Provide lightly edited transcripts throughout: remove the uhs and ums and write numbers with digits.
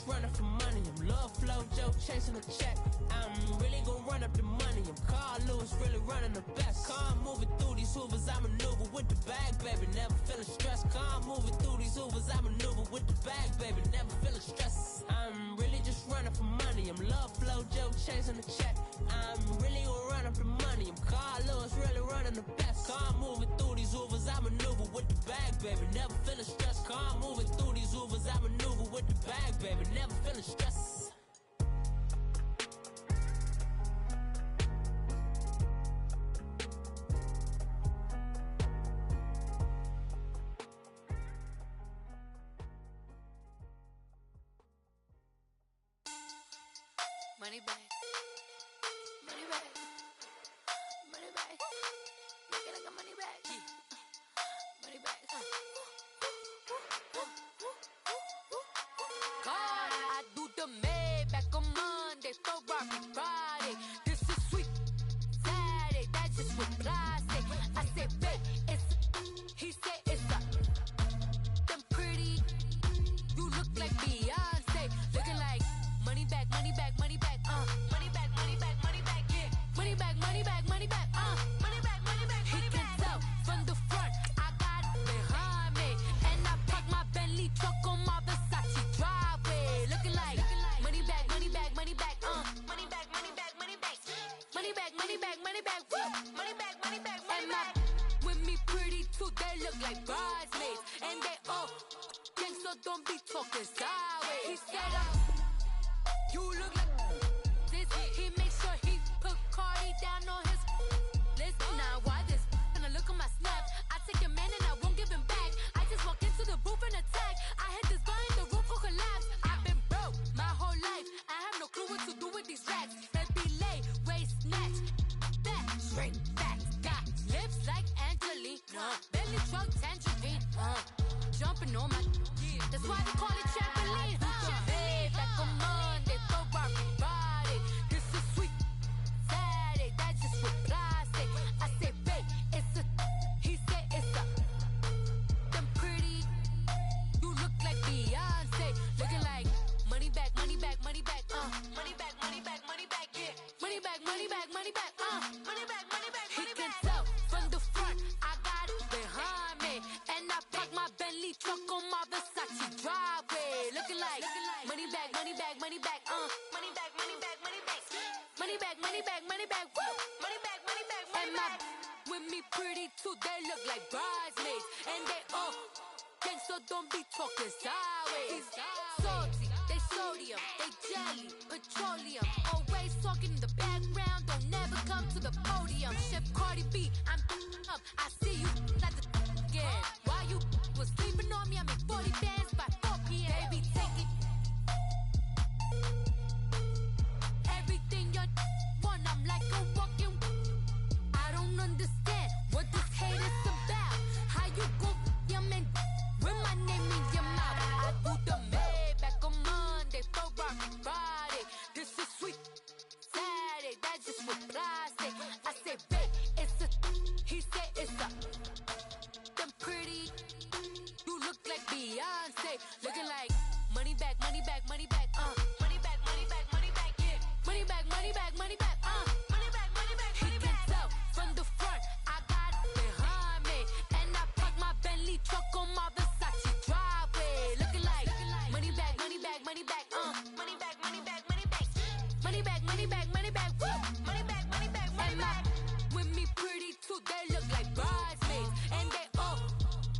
just running for money. I'm love flow, Joe chasing a check. I'm really gon' run up the money. I'm Carl Lewis, really running the best. Car moving through these hoovers, I maneuver with the bag, baby. Never feeling stressed. Car moving through these hoovers, I maneuver with the bag, baby. Never feeling stressed. I'm really just running for money. I'm love flow, Joe chasing the check. I'm really gon' run up the money. I'm Carl Lewis, really running the best. Car moving through these hoovers, I maneuver with the bag, baby. Never feeling stressed. Car moving through these hoovers, I maneuver with the bag, baby. Never feeling stressed. Money back, money back, money back. Make it like a money back, money back. God, I do the Maybach on Monday, Ferrari Friday. This is sweet Saturday, that's just what plastic. I say, babe, it's he said it's a them pretty. You look like Beyonce, looking like money back, money back, money back, money back, money back, money back, yeah. Money back, money back, money back, money back, money back, money back. He can tell from the front, I got it behind me, and I park my Bentley truck on my Versace driveway, looking like money back, money back, money back, money back, money back, money back, money back, money back, money back, woo, money back, money back, money back. With me pretty too, they look like bridesmaids, and they all think so. Don't be talking sideways. He said you look like this. He makes sure he put Cardi down on his list. Now why this? When I look at my snap, I take your man and I won't give him back. I just walk into the booth and attack. I hit this bar and the roof will collapse. I've been broke my whole life. I have no clue what to do with these racks. Baby lay, waist snatch, back straight back. Got lips like Angelina, belly truck tangerine. Jumping on my, that's why they call it trampoline. Back on Monday, Ferrari Friday. This is sweet Saturday, that's just with plastic. I say, babe, it's a, he said it's a, them pretty. You look like Beyonce, looking like money back, money back, money back, money back, money back, money back, yeah. Money back, money back, money back, money back, money back, money back. He can tell from the front, I got it behind me, and I park my Bentley truck on my Versace driveway, looking like money back, money back, money back, money back, money back, money back, money back, money back, money back, woo, money back, money back, money back. With me pretty too, they look like bridesmaids, and they all think so. Don't be talking sideways. Salty, they sodium, they jelly, petroleum. Always talking in the background, don't never come to the podium. Chef Cardi B, I'm up. I see you like the again. Why you was sleeping on me? I make 40 bands by 4 p.m. Baby, take it. Everything you want, I'm like a walking. I don't understand what this hate is about. How you go, your man, with my name in your mouth. I do the Maybach on Monday, Ferrari Friday. This is sweet Saturday, that's just with plastic. I say, babe, it's a, he said it's a, them pretty. You look like Beyonce, looking like money back, money back, money back, money back, money back, money back, yeah. Money back, money back, money back, money back, money back, money back. He can tell from the front, I got it behind me, and I park my Bentley truck on my Versace driveway, looking like money back, money back, money back, money back, money back, money back, money back, money back, money back, woo, money back, money back, money back. With me pretty too, they look like bridesmaids, and they all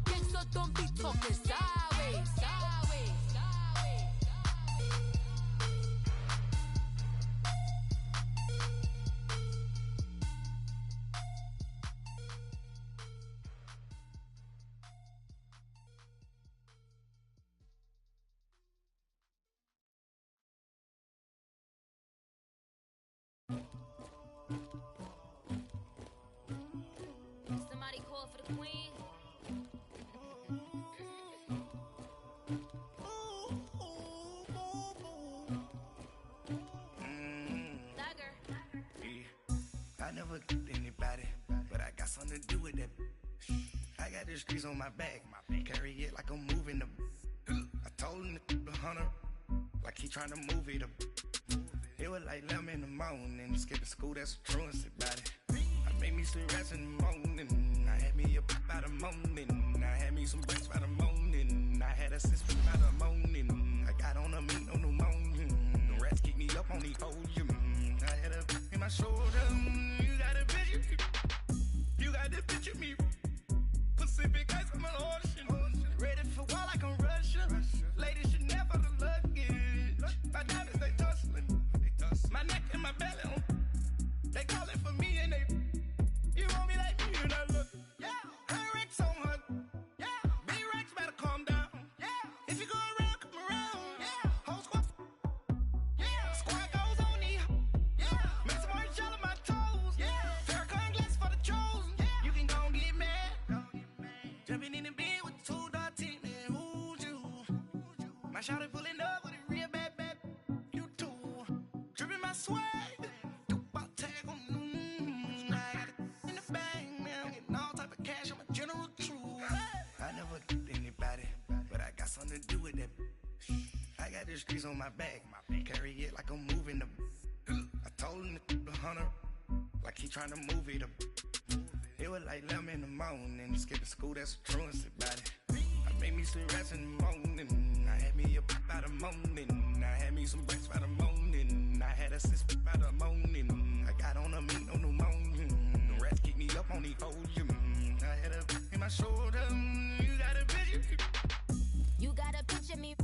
think so. Don't be talking sideways, sideways, sideways. Somebody call for the queen. I never anybody, but I got something to do with that. I got the streets on my back, carry it like I'm moving the. I told him to 100, like he trying to move it up. It was like 11 in the morning, skipping school, that's what truancy about it. I made me some rest in the morning, I had me a pop by the morning, I had me some breaks by the morning, I had a sister by the morning, I got on a meat, no pneumonia, the rats keep me up on the podium, I had a in my shoulder, you got a picture, you got this picture me, Pacific ice on an ocean, ready for war like I'm Russia, ladies should never the luggage, my diamonds they tussling, my neck and my belly, they calling for me and they, you want me like me and I look, yeah, her Rex on her, yeah, B-Rex better calm down, yeah, if you go around, come around, yeah, whole squad, yeah, squad goes on me, yeah, make some orange gel on my toes, yeah, Farrakhan glass for the chosen, yeah, you can go and get mad, jumping in the bed with two dark teeth, man, who's you, my shawty pulling up with a real bad, you too, dripping my swag, something to do with that. I got the streets on my back, carry it like I'm moving the. I told him to 100, like he trying to move it up. It was like 11 in the morning, skipping school, that's what truancy about it. I made me some rest in the morning, I had me a pop by the morning, I had me some breaks by the morning, I had a sister by the morning, I got on a meat, no pneumonia, the rats keep me up on the podium, I had a in my shoulder, you got a picture. You gotta picture me.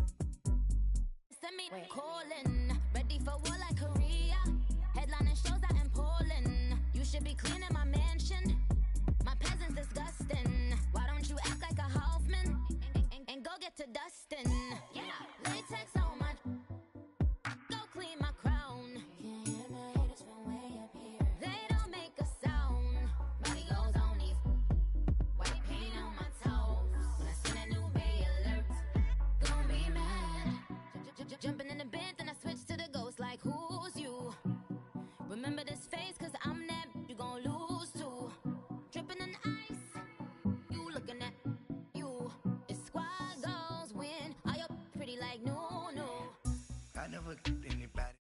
Send me calling. Ready for war like Korea. Headlining shows out in Poland. You should be cleaning my mansion. My peasants disgusting. Why don't you act like a Hoffman and go get to dustin'? Yeah, latex on my. Go clean my crown. Can't hear my haters from way up here. They don't make a sound. Money goes on these. White paint on my toes. When I send a new bay alert. Gonna be mad. Jumping in the bed, then I switch to the ghost like who's you? Remember this face, cause I'm that you gon' lose too. Dripping in ice, you looking at you. It's squad goals win. Are you pretty like no? I never anybody.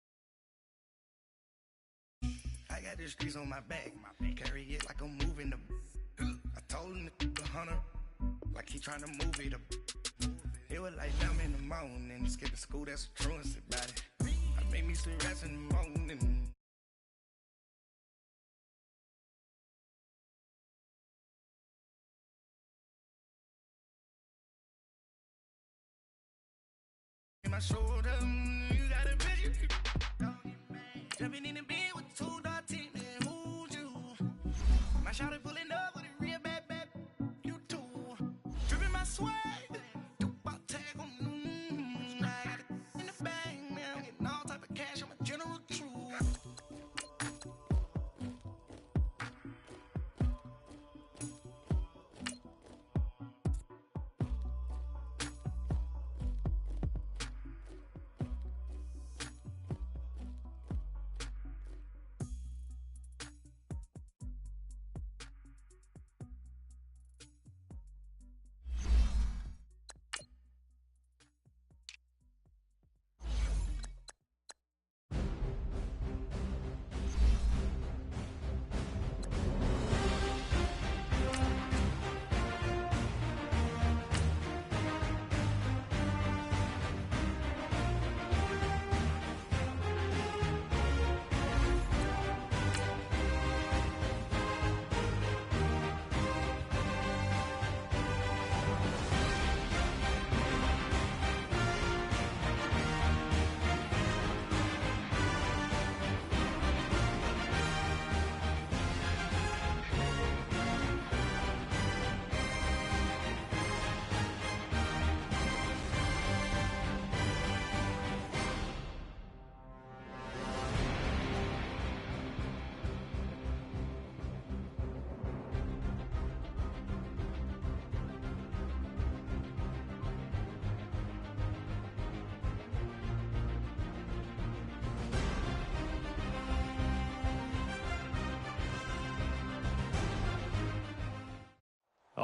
I got the streets on my back, carry it like I'm moving the. I told him to 100, like he trying to move it up. It was like 11 in the morning, skipping school, that's what truancy about it. I made me some rest in the morning. In my shoulder, you got a picture. Jumping in the bed with two dark teeth, man, who's you? My shawty pulling up with a real bad, you too. Dripping my swag.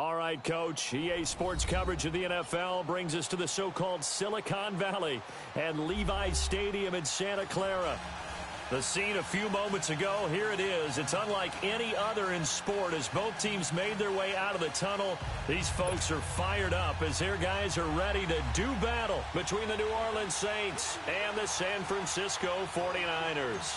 All right, Coach. EA Sports coverage of the NFL brings us to the so-called Silicon Valley and Levi's Stadium in Santa Clara. The scene a few moments ago, here it is. It's unlike any other in sport as both teams made their way out of the tunnel. These folks are fired up as their guys are ready to do battle between the New Orleans Saints and the San Francisco 49ers.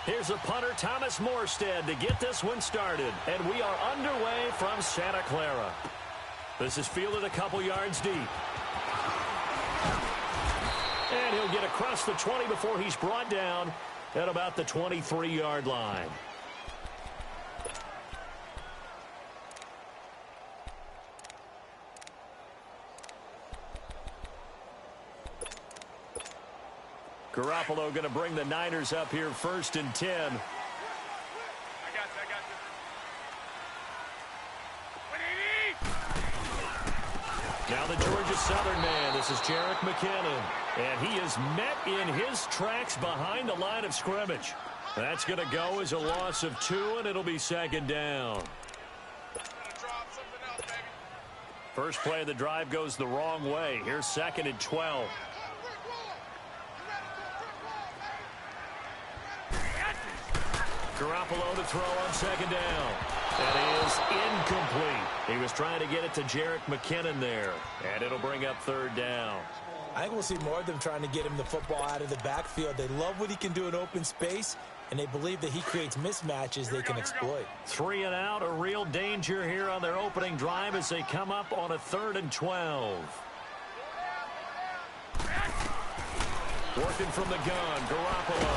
Here's the punter, Thomas Morstead, to get this one started. And we are underway from Santa Clara. This is fielded a couple yards deep. And he'll get across the 20 before he's brought down at about the 23-yard line. Garoppolo going to bring the Niners up here 1st and 10. I got you. Now the Georgia Southern man. This is Jerick McKinnon. And he is met in his tracks behind the line of scrimmage. That's going to go as a loss of 2, and it'll be 2nd down. First play of the drive goes the wrong way. Here's 2nd and 12. Garoppolo to throw on 2nd down. That is incomplete. He was trying to get it to Jerick McKinnon there. And it'll bring up 3rd down. I think we'll see more of them trying to get him the football out of the backfield. They love what he can do in open space, and they believe that he creates mismatches they can exploit. 3 and out, a real danger here on their opening drive as they come up on a 3rd and 12. Working from the gun, Garoppolo.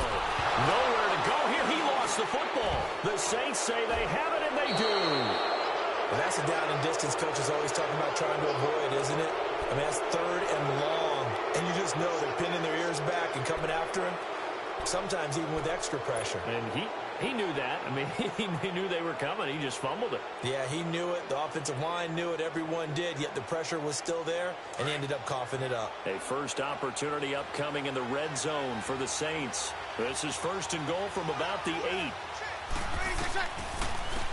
Nowhere to go here. He lost the football. The Saints say they have it, and they do. Well, that's a down and distance coach is always talking about trying to avoid, isn't it? I mean, that's 3rd and long. And you just know they're pinning their ears back and coming after him, sometimes even with extra pressure. And he knew that. I mean, he knew they were coming. He just fumbled it. Yeah, he knew it. The offensive line knew it. Everyone did, yet the pressure was still there, and he ended up coughing it up. A first opportunity upcoming in the red zone for the Saints. This is 1st and goal from about the 8.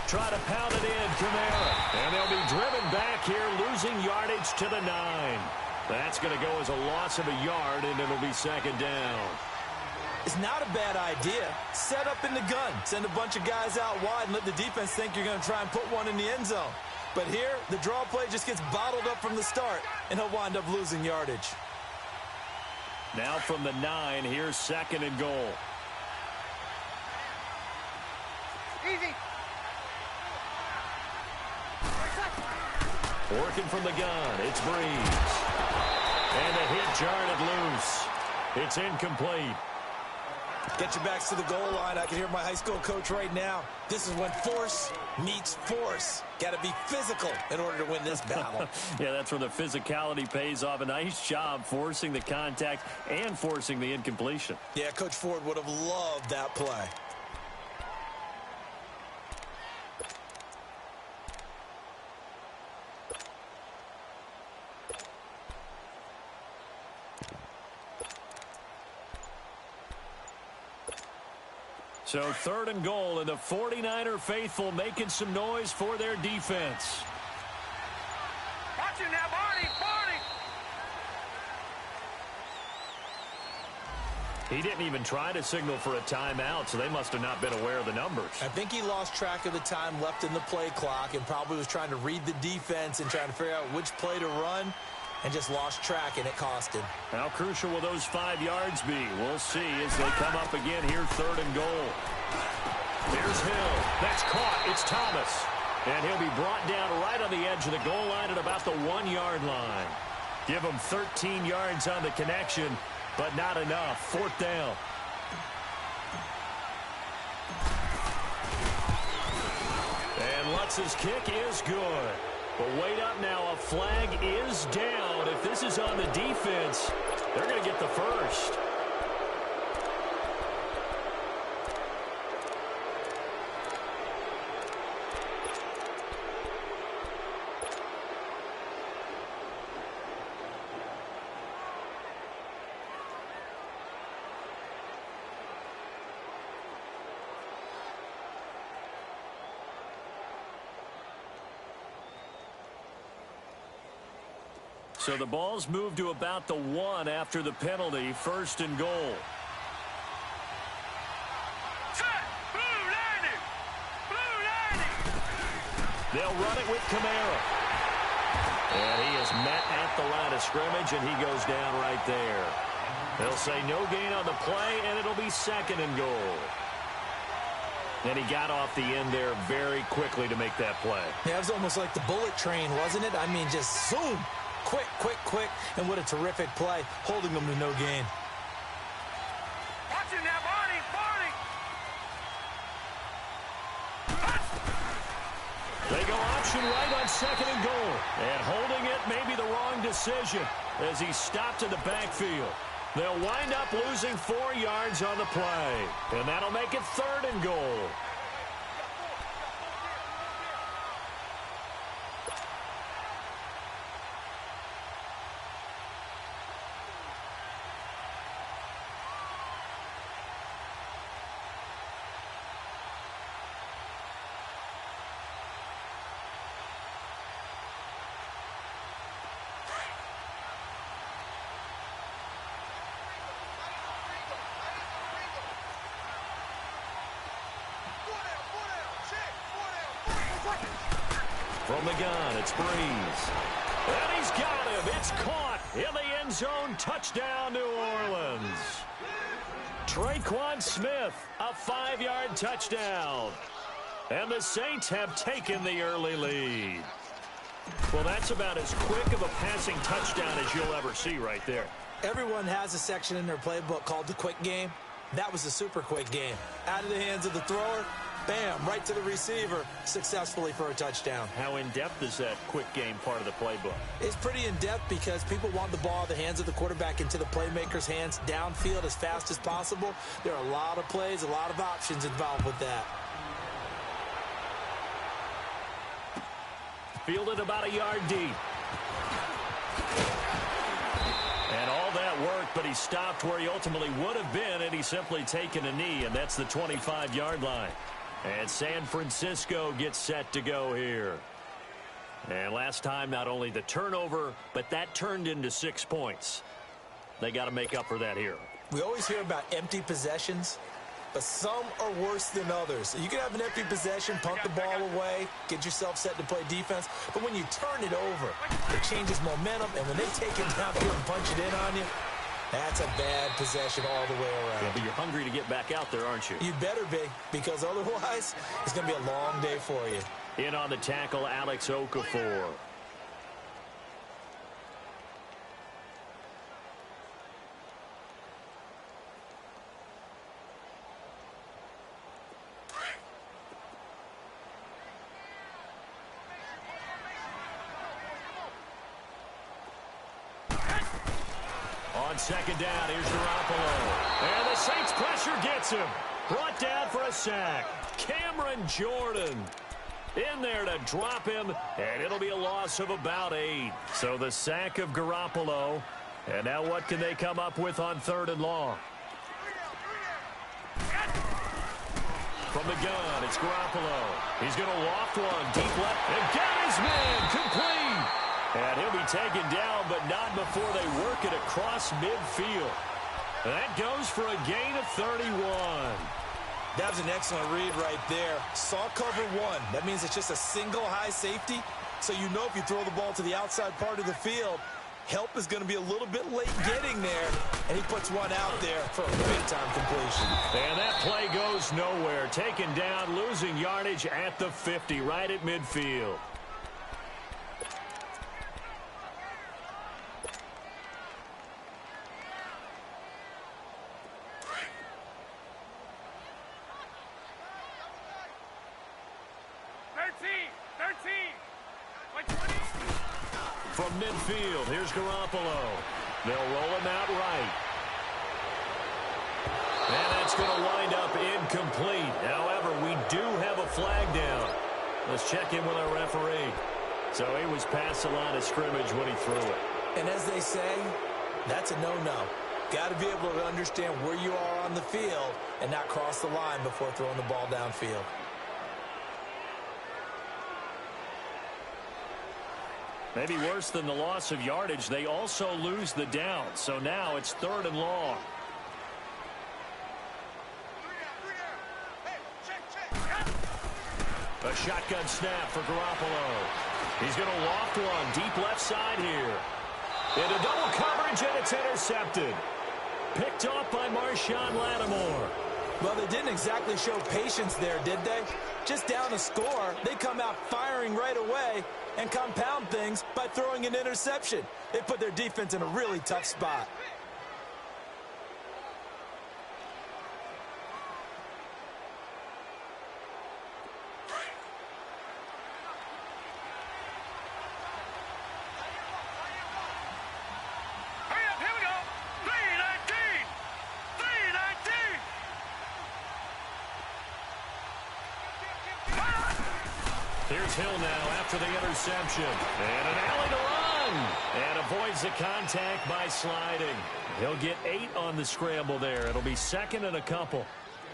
Try to pound it in, Kamara. And they'll be driven back here, losing yardage to the 9. That's going to go as a loss of a yard, and it'll be 2nd down. It's not a bad idea. Set up in the gun. Send a bunch of guys out wide and let the defense think you're going to try and put one in the end zone. But here, the draw play just gets bottled up from the start, and he'll wind up losing yardage. Now from the 9, here's 2nd and goal. Easy. Working from the gun, it's Breeze. And a hit jarred it loose. It's incomplete. Get your backs to the goal line. I can hear my high school coach right now. This is when force meets force. Got to be physical in order to win this battle. Yeah, that's where the physicality pays off. A nice job forcing the contact and forcing the incompletion. Yeah, Coach Ford would have loved that play. So 3rd and goal, and the 49er faithful making some noise for their defense. Watch it now, Barney. He didn't even try to signal for a timeout, so they must have not been aware of the numbers. I think he lost track of the time left in the play clock and probably was trying to read the defense and trying to figure out which play to run and just lost track, and it cost him. How crucial will those 5 yards be? We'll see as they come up again here, 3rd and goal. Here's Hill. That's caught. It's Thomas. And he'll be brought down right on the edge of the goal line at about the 1-yard line. Give him 13 yards on the connection, but not enough. 4th down. And Lutz's kick is good. But wait up now, a flag is down. If this is on the defense, they're going to get the first. So the ball's moved to about the 1 after the penalty. 1st and goal. They'll run it with Kamara. And he is met at the line of scrimmage, and he goes down right there. They'll say no gain on the play, and it'll be 2nd and goal. And he got off the end there very quickly to make that play. Yeah, it was almost like the bullet train, wasn't it? I mean, just zoom. Quick, quick, quick. And what a terrific play, holding them to no gain. Watch it now, Barney! They go option right on 2nd and goal. And holding it may be the wrong decision as he stopped in the backfield. They'll wind up losing 4 yards on the play. And that'll make it 3rd and goal. From the gun, it's Breeze. And he's got him. It's caught in the end zone. Touchdown, New Orleans. Traquan Smith, a 5-yard touchdown. And the Saints have taken the early lead. Well, that's about as quick of a passing touchdown as you'll ever see right there. Everyone has a section in their playbook called the quick game. That was a super quick game. Out of the hands of the thrower, bam, right to the receiver, successfully for a touchdown. How in-depth is that quick game part of the playbook? It's pretty in-depth because people want the ball out of the hands of the quarterback into the playmaker's hands downfield as fast as possible. There are a lot of plays, a lot of options involved with that. Fielded about a yard deep. And all that worked, but he stopped where he ultimately would have been, and he's simply taken a knee, and that's the 25-yard line. And San Francisco gets set to go here. And last time, not only the turnover, but that turned into 6 points. They got to make up for that here. We always hear about empty possessions, but some are worse than others. You can have an empty possession, punt the ball away, get yourself set to play defense, but when you turn it over, it changes momentum, and when they take it downfield and punch it in on you, that's a bad possession all the way around. Yeah, but you're hungry to get back out there, aren't you? You better be, because otherwise, it's going to be a long day for you. In on the tackle, Alex Okafor. On second down, here's Garoppolo. And the Saints pressure gets him. Brought down for a sack. Cameron Jordan in there to drop him, and it'll be a loss of about 8. So the sack of Garoppolo. And now what can they come up with on 3rd and long? From the gun, it's Garoppolo. He's going to loft one deep left and got his man complete. And he'll be taken down, but not before they work it across midfield. That goes for a gain of 31. That was an excellent read right there. Saw cover 1. That means it's just a single high safety. So you know if you throw the ball to the outside part of the field, help is going to be a little bit late getting there. And he puts one out there for a big-time completion. And that play goes nowhere. Taken down, losing yardage at the 50, right at midfield. From midfield, here's Garoppolo. They'll roll him out right. And that's going to wind up incomplete. However, we do have a flag down. Let's check in with our referee. So he was past the line of scrimmage when he threw it. And as they say, that's a no-no. Got to be able to understand where you are on the field and not cross the line before throwing the ball downfield. Maybe worse than the loss of yardage, they also lose the down. So now it's 3rd and long. A shotgun snap for Garoppolo. He's going to loft one deep left side here. Into double coverage, and it's intercepted. Picked off by Marshawn Lattimore. Well, they didn't exactly show patience there, did they? Just down a score, they come out firing right away and compound things by throwing an interception. They put their defense in a really tough spot. Here's Hill now after the interception. And an alley to run. And avoids the contact by sliding. He'll get 8 on the scramble there. It'll be 2nd and a couple.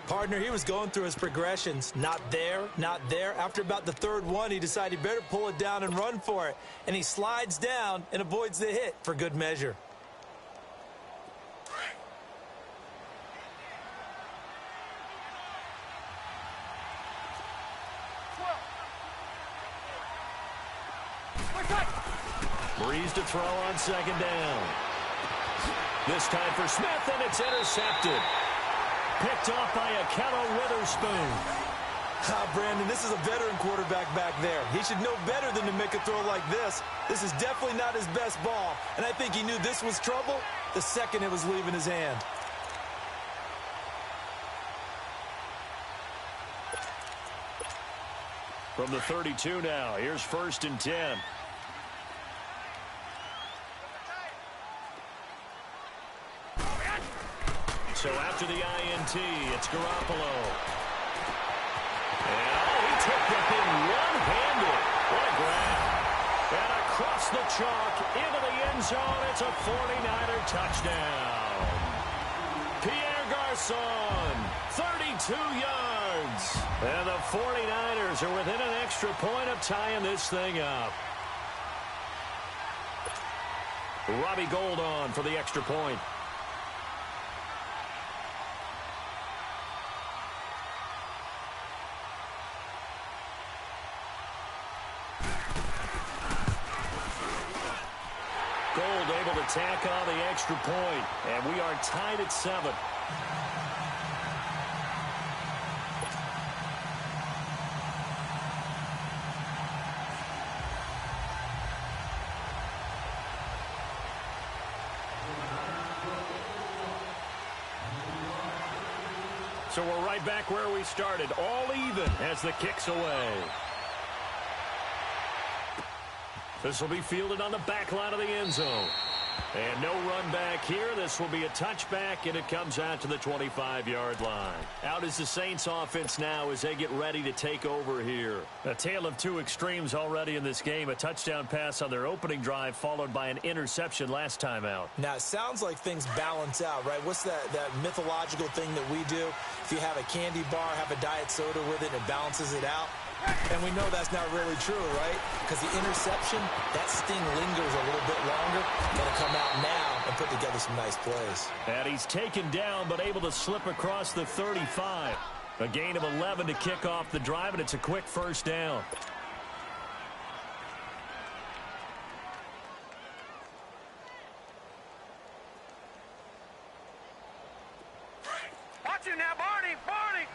Partner, he was going through his progressions. Not there, not there. After about the 3rd one, he decided he better pull it down and run for it. And he slides down and avoids the hit for good measure. Breeze to throw on 2nd down. This time for Smith, and it's intercepted. Picked off by Akello Witherspoon. Brandon, this is a veteran quarterback back there. He should know better than to make a throw like this. This is definitely not his best ball, and I think he knew this was trouble the second it was leaving his hand. From the 32 now, here's 1st and 10. So after the INT, it's Garoppolo. And he took that thing one-handed. What a grab. And across the chalk into the end zone, it's a 49er touchdown. Pierre Garçon, 32 yards. And the 49ers are within an extra point of tying this thing up. Robbie Gould on for the extra point. Gould able to tack on the extra point, and we are tied at 7. So we're right back where we started, all even as the kick's away. This will be fielded on the back line of the end zone. And no run back here. This will be a touchback, and it comes out to the 25-yard line. Out is the Saints offense now as they get ready to take over here. A tale of two extremes already in this game. A touchdown pass on their opening drive followed by an interception last time out. Now, it sounds like things balance out, right? What's that mythological thing that we do? If you have a candy bar, have a diet soda with it, it balances it out. And we know that's not really true, right? Because the interception, that sting lingers a little bit longer. Got to come out now and put together some nice plays. And he's taken down but able to slip across the 35. A gain of 11 to kick off the drive, and it's a quick first down. Watch him now, Barney! Barney!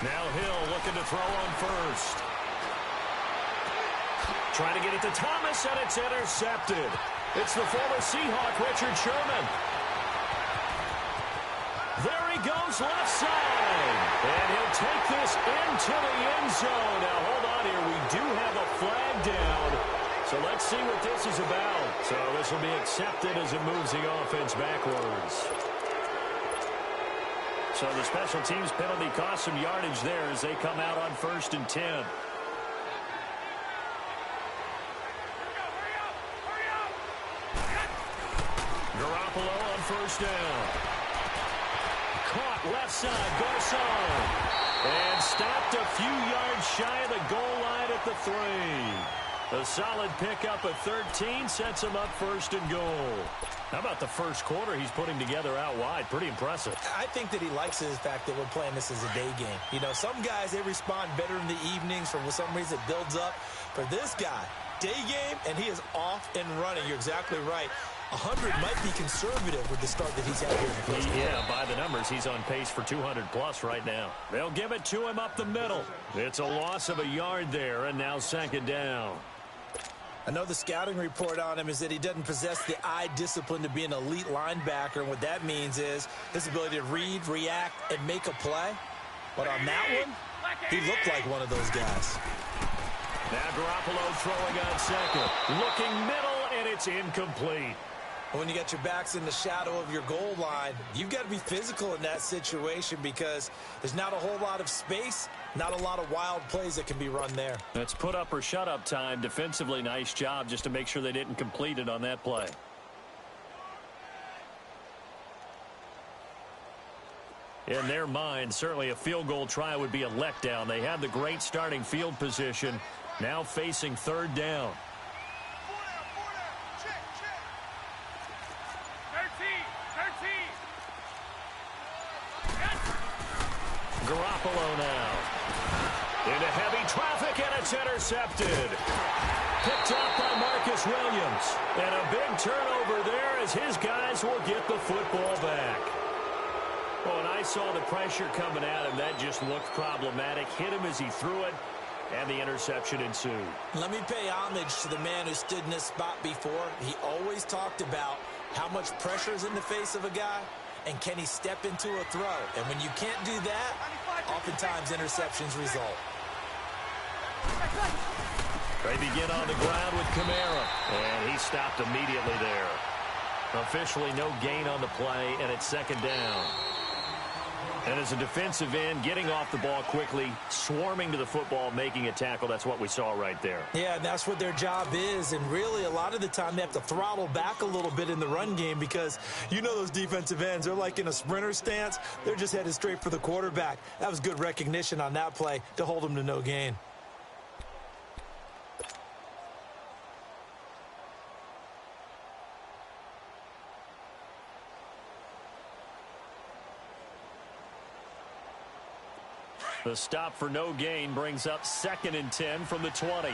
Now Hill looking to throw on first. Trying to get it to Thomas, and it's intercepted. It's the former Seahawk, Richard Sherman. There he goes, left side. And he'll take this into the end zone. Now, hold on here. We do have a flag down. So let's see what this is about. So this will be accepted as it moves the offense backwards. So the special teams penalty cost some yardage there as they come out on 1st and 10. Garoppolo on 1st down. Caught left side, Garçon. And stopped a few yards shy of the goal line at the 3. A solid pickup at 13 sets him up first and goal. How about the first quarter he's putting together out wide? Pretty impressive. I think that he likes the fact that we're playing this as a day game. You know, some guys, they respond better in the evenings. For some reason, it builds up. For this guy, day game, and he is off and running. You're exactly right. 100 might be conservative with the start that he's had here in the first quarter. Yeah, by the numbers, he's on pace for 200-plus right now. They'll give it to him up the middle. It's a loss of a yard there, and now second down. I know the scouting report on him is that he doesn't possess the eye discipline to be an elite linebacker, and what that means is his ability to read, react, and make a play. But on that one, he looked like one of those guys. Now Garoppolo throwing on second. Looking middle, and it's incomplete. When you got your backs in the shadow of your goal line, you've got to be physical in that situation because there's not a whole lot of space, not a lot of wild plays that can be run there. That's put up or shut up time. Defensively, nice job just to make sure they didn't complete it on that play. In their mind, certainly a field goal try would be a letdown. They had the great starting field position, now facing third down. Garoppolo now. Into heavy traffic, and it's intercepted. Picked up by Marcus Williams. And a big turnover there as his guys will get the football back. Well, and I saw the pressure coming at him. That just looked problematic. Hit him as he threw it, and the interception ensued. Let me pay homage to the man who stood in this spot before. He always talked about how much pressure is in the face of a guy. And can he step into a throw? And when you can't do that, oftentimes interceptions result. They begin on the ground with Kamara. And he stopped immediately there. Officially no gain on the play, and it's second down. And as a defensive end, getting off the ball quickly, swarming to the football, making a tackle, that's what we saw right there. Yeah, and that's what their job is. And really, a lot of the time, they have to throttle back a little bit in the run game because you know those defensive ends, they're like in a sprinter stance. They're just headed straight for the quarterback. That was good recognition on that play to hold them to no gain. The stop for no gain brings up 2nd and 10 from the 20.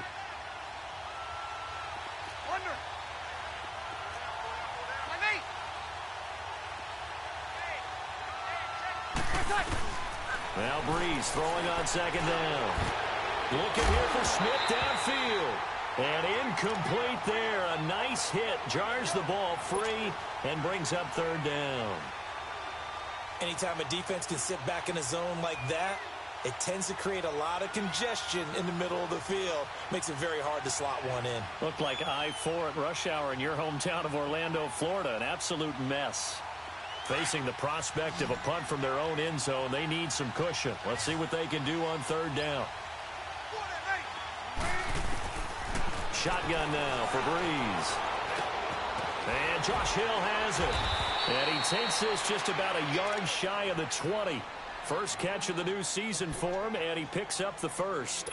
Now Breeze throwing on second down. Looking here for Smith downfield. And incomplete there. A nice hit. Jars the ball free and brings up third down. Anytime a defense can sit back in a zone like that, it tends to create a lot of congestion in the middle of the field. Makes it very hard to slot one in. Looked like I-4 at rush hour in your hometown of Orlando, Florida. An absolute mess. Facing the prospect of a punt from their own end zone, they need some cushion. Let's see what they can do on third down. Shotgun now for Breeze. And Josh Hill has it. And he takes this just about a yard shy of the 20. First catch of the new season for him, and he picks up the first.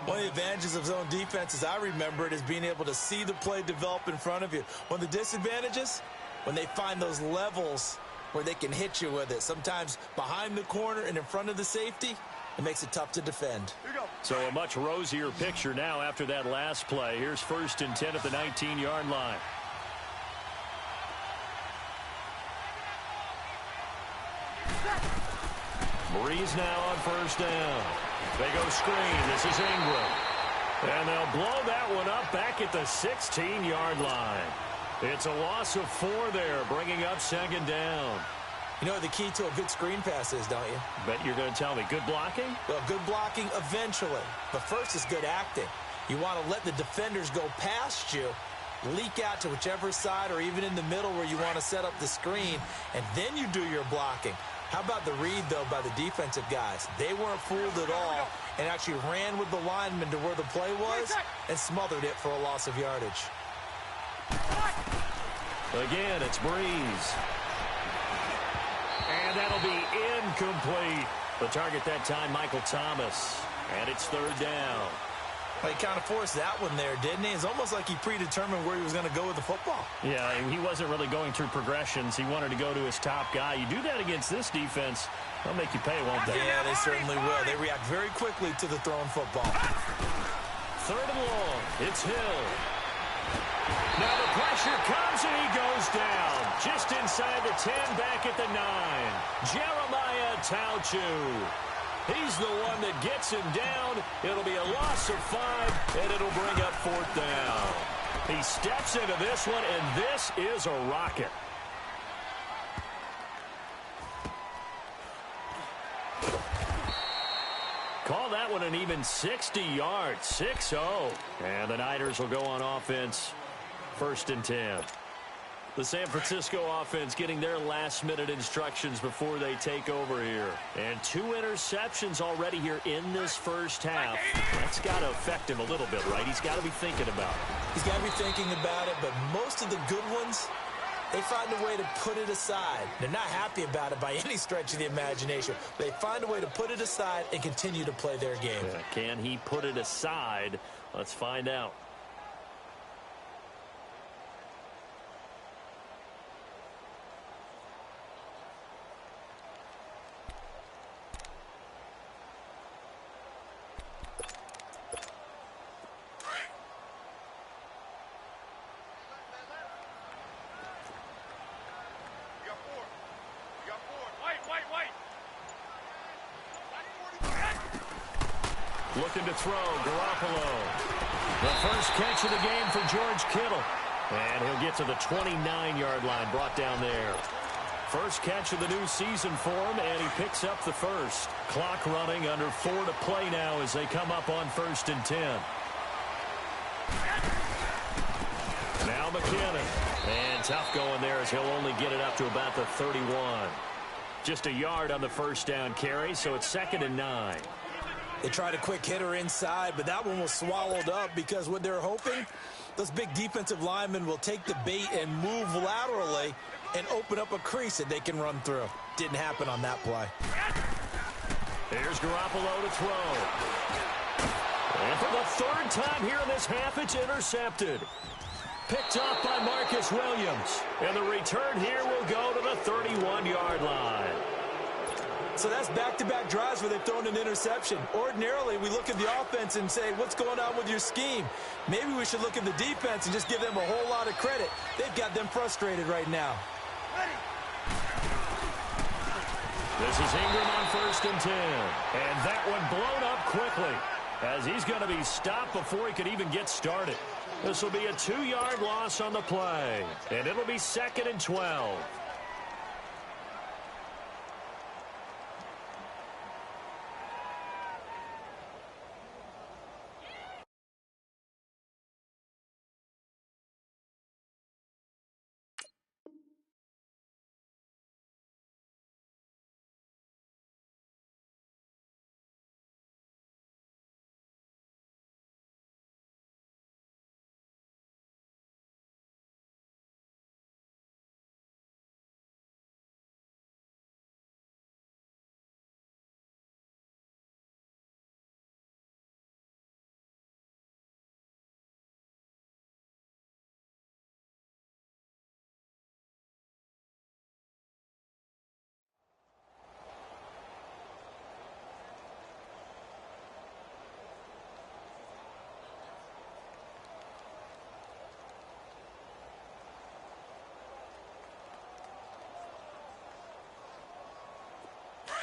One of the advantages of zone defense, as I remember it, is being able to see the play develop in front of you. One of the disadvantages, when they find those levels where they can hit you with it. Sometimes behind the corner and in front of the safety, it makes it tough to defend. So a much rosier picture now after that last play. Here's 1st and 10 at the 19-yard line. Breeze now on first down. They go screen. This is Ingram. And they'll blow that one up back at the 16-yard line. It's a loss of 4 there, bringing up second down. You know what the key to a good screen pass is, don't you? Bet you're going to tell me. Good blocking? Well, good blocking eventually. But first is good acting. You want to let the defenders go past you, leak out to whichever side or even in the middle where you want to set up the screen, and then you do your blocking. How about the read, though, by the defensive guys? They weren't fooled at all and actually ran with the lineman to where the play was and smothered it for a loss of yardage. Again, it's Breeze. And that'll be incomplete. The target that time, Michael Thomas. And it's third down. Well, he kind of forced that one there, didn't he? It's almost like he predetermined where he was going to go with the football. Yeah, he wasn't really going through progressions. He wanted to go to his top guy. You do that against this defense, they'll make you pay, won't they? Yeah, they certainly will. They react very quickly to the thrown football. Third and long. It's Hill. Now the pressure comes, and he goes down. Just inside the 10, back at the 9. Jeremiah Tauchu. He's the one that gets him down. It'll be a loss of 5, and it'll bring up fourth down. He steps into this one, and this is a rocket. Call that one an even 60 yards, 6-0. And the Niners will go on offense, first and 10. The San Francisco offense getting their last-minute instructions before they take over here. And 2 interceptions already here in this first half. That's got to affect him a little bit, right? He's got to be thinking about it. He's got to be thinking about it, but most of the good ones, they find a way to put it aside. They're not happy about it by any stretch of the imagination. They find a way to put it aside and continue to play their game. Yeah, can he put it aside? Let's find out. Looking to throw, Garoppolo. The first catch of the game for George Kittle. And he'll get to the 29-yard line, brought down there. First catch of the new season for him, and he picks up the first. Clock running, under 4 to play now as they come up on first and 10. Now McKinnon. And tough going there as he'll only get it up to about the 31. Just a yard on the first down carry, so it's 2nd and 9. They tried a quick hitter inside, but that one was swallowed up because what they're hoping, those big defensive linemen will take the bait and move laterally and open up a crease that they can run through. Didn't happen on that play. Here's Garoppolo to throw. And for the 3rd time here in this half, it's intercepted. Picked off by Marcus Williams. And the return here will go to the 31-yard line. So that's back-to-back drives where they've thrown an interception. Ordinarily, we look at the offense and say, what's going on with your scheme? Maybe we should look at the defense and just give them a whole lot of credit. They've got them frustrated right now. This is Ingram on first and 10. And that one blown up quickly as he's going to be stopped before he could even get started. This will be a 2-yard loss on the play. And it'll be 2nd and 12.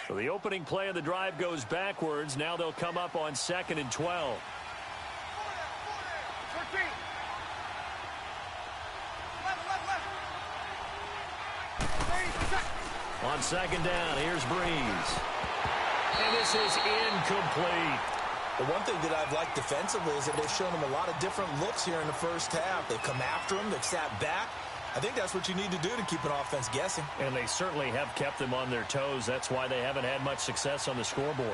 So the opening play of the drive goes backwards. Now they'll come up on 2nd and 12. On 2nd down, here's Breeze. And this is incomplete. The one thing that I've liked defensively is that they've shown them a lot of different looks here in the first half. They've come after them. They've sat back. I think that's what you need to do to keep an offense guessing. And they certainly have kept them on their toes. That's why they haven't had much success on the scoreboard.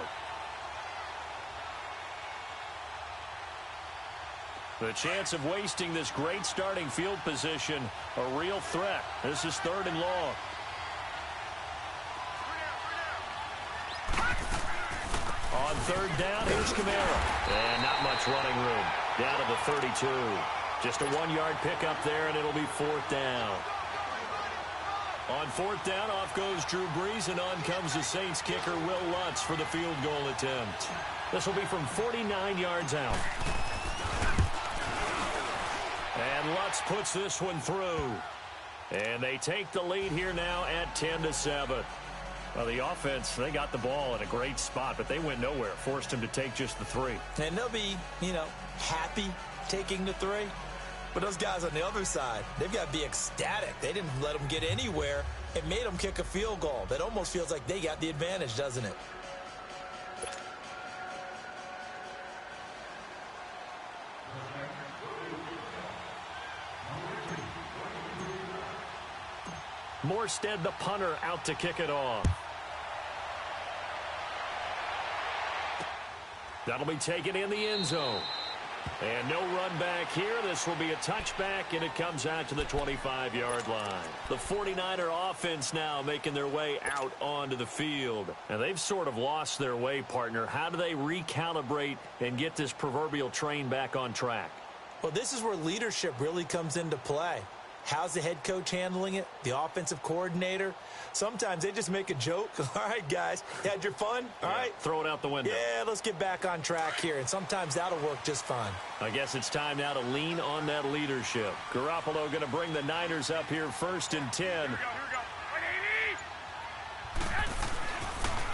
The chance of wasting this great starting field position, a real threat. This is 3rd and long. third down. Here's Kamara. And not much running room. Down to the 32. Just a 1-yard pickup there, and it'll be fourth down. On fourth down, off goes Drew Brees, and on comes the Saints kicker, Will Lutz, for the field goal attempt. This will be from 49 yards out. And Lutz puts this one through. And they take the lead here now at 10-7. Well, the offense, they got the ball in a great spot, but they went nowhere. Forced him to take just the 3. And they'll be, happy taking the 3. But those guys on the other side, they've got to be ecstatic. They didn't let them get anywhere. It made them kick a field goal. That almost feels like they got the advantage, doesn't it? Morstead, the punter, out to kick it off. That'll be taken in the end zone. And no run back here. This will be a touchback, and it comes out to the 25-yard line. The 49er offense now making their way out onto the field. And they've sort of lost their way, partner. How do they recalibrate and get this proverbial train back on track? Well, this is where leadership really comes into play. How's the head coach handling it? The offensive coordinator? Sometimes they just make a joke. All right, guys, you had your fun? All right. Throw it out the window. Yeah, let's get back on track here. And sometimes that'll work just fine. I guess it's time now to lean on that leadership. Garoppolo going to bring the Niners up here first and 10. Here we go.